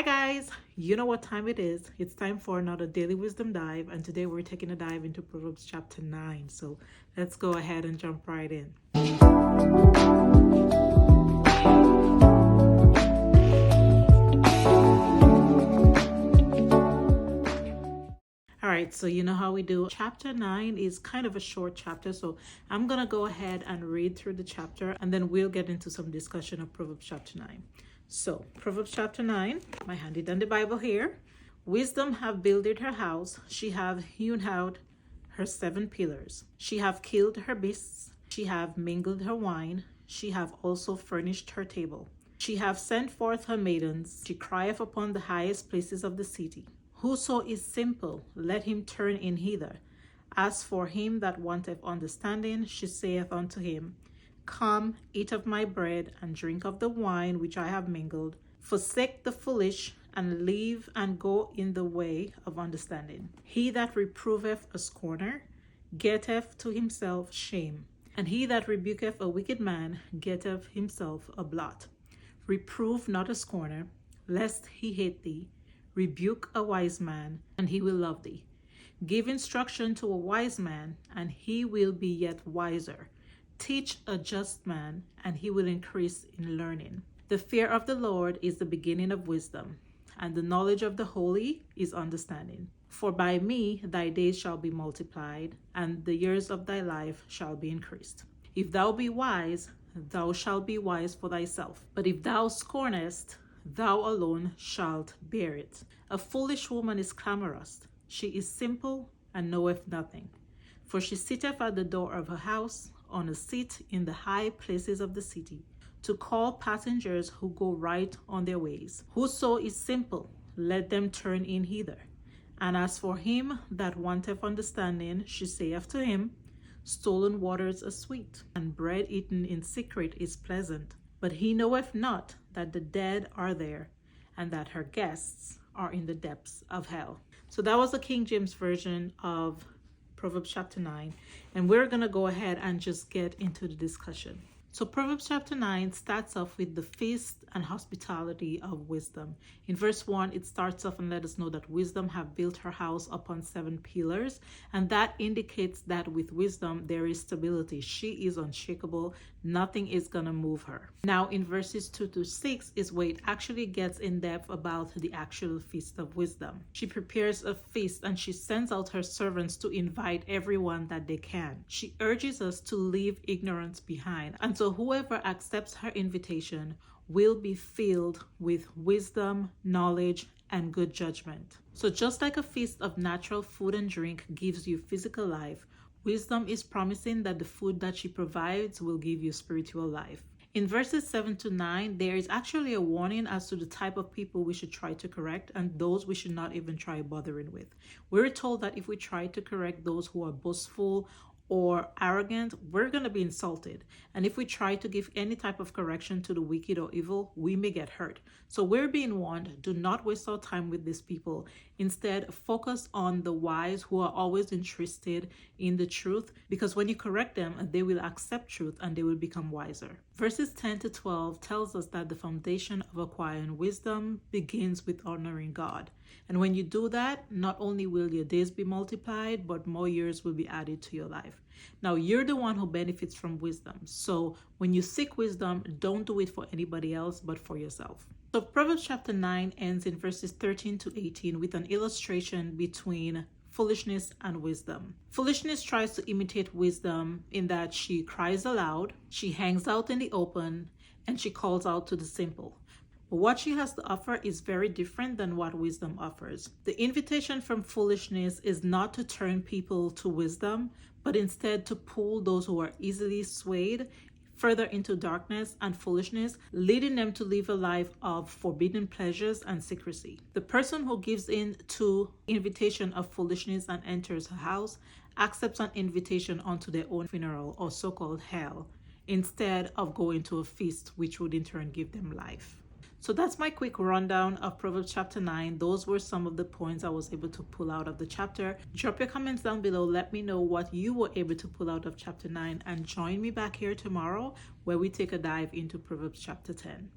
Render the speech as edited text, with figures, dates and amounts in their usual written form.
guys, you know what time it is. It's time for another daily wisdom dive, and today we're taking a dive into Proverbs chapter 9. So let's go ahead and jump right in. All right, so you know how we do. Chapter 9 is kind of a short chapter, so I'm going to go ahead and read through the chapter, and then we'll get into some discussion of Proverbs chapter 9. So, Proverbs chapter 9, my handy dandy Bible here. Wisdom have builded her house, she have hewn out her 7 pillars. She have killed her beasts, she have mingled her wine, she have also furnished her table. She have sent forth her maidens, she crieth upon the highest places of the city. Whoso is simple, let him turn in hither. As for him that wanteth understanding, she saith unto him, Come, eat of my bread, and drink of the wine which I have mingled. Forsake the foolish, and live and go in the way of understanding. He that reproveth a scorner getteth to himself shame, and he that rebuketh a wicked man getteth himself a blot. Reprove not a scorner, lest he hate thee. Rebuke a wise man, and he will love thee. Give instruction to a wise man, and he will be yet wiser. Teach a just man, and he will increase in learning. The fear of the Lord is the beginning of wisdom, and the knowledge of the holy is understanding. For by me thy days shall be multiplied, and the years of thy life shall be increased. If thou be wise, thou shalt be wise for thyself. But if thou scornest, thou alone shalt bear it. A foolish woman is clamorous. She is simple and knoweth nothing. For she sitteth at the door of her house, on a seat in the high places of the city, to call passengers who go right on their ways. Whoso is simple, let them turn in hither. And as for him that wanteth understanding, she saith to him, Stolen waters are sweet, and bread eaten in secret is pleasant. But he knoweth not that the dead are there, and that her guests are in the depths of hell. So that was the King James Version of Proverbs chapter 9, and we're going to go ahead and just get into the discussion. So Proverbs chapter 9 starts off with the feast and hospitality of wisdom. In verse 1, it starts off and let us know that wisdom have built her house upon 7 pillars, and that indicates that with wisdom there is stability. She is unshakable. Nothing is going to move her. Now in verses 2 to 6 is where it actually gets in depth about the actual feast of wisdom. She prepares a feast and she sends out her servants to invite everyone that they can. She urges us to leave ignorance behind, and so whoever accepts her invitation will be filled with wisdom, knowledge, and good judgment. So just like a feast of natural food and drink gives you physical life, wisdom is promising that the food that she provides will give you spiritual life. In verses 7 to 9, there is actually a warning as to the type of people we should try to correct and those we should not even try bothering with. We're told that if we try to correct those who are boastful or arrogant, we're going to be insulted. And if we try to give any type of correction to the wicked or evil, we may get hurt. So we're being warned, do not waste our time with these people. Instead, focus on the wise who are always interested in the truth, because when you correct them, they will accept truth and they will become wiser. Verses 10 to 12 tells us that the foundation of acquiring wisdom begins with honoring God. And when you do that, not only will your days be multiplied, but more years will be added to your life. Now, you're the one who benefits from wisdom. So when you seek wisdom, don't do it for anybody else, but for yourself. So Proverbs chapter 9 ends in verses 13 to 18 with an illustration between foolishness and wisdom. Foolishness tries to imitate wisdom in that she cries aloud, she hangs out in the open, and she calls out to the simple. But what she has to offer is very different than what wisdom offers. The invitation from foolishness is not to turn people to wisdom, but instead to pull those who are easily swayed further into darkness and foolishness, leading them to live a life of forbidden pleasures and secrecy. The person who gives in to invitation of foolishness and enters her house accepts an invitation onto their own funeral, or so-called hell, instead of going to a feast, which would in turn give them life. So that's my quick rundown of Proverbs chapter 9. Those were some of the points I was able to pull out of the chapter. Drop your comments down below. Let me know what you were able to pull out of chapter 9, and join me back here tomorrow where we take a dive into Proverbs chapter 10.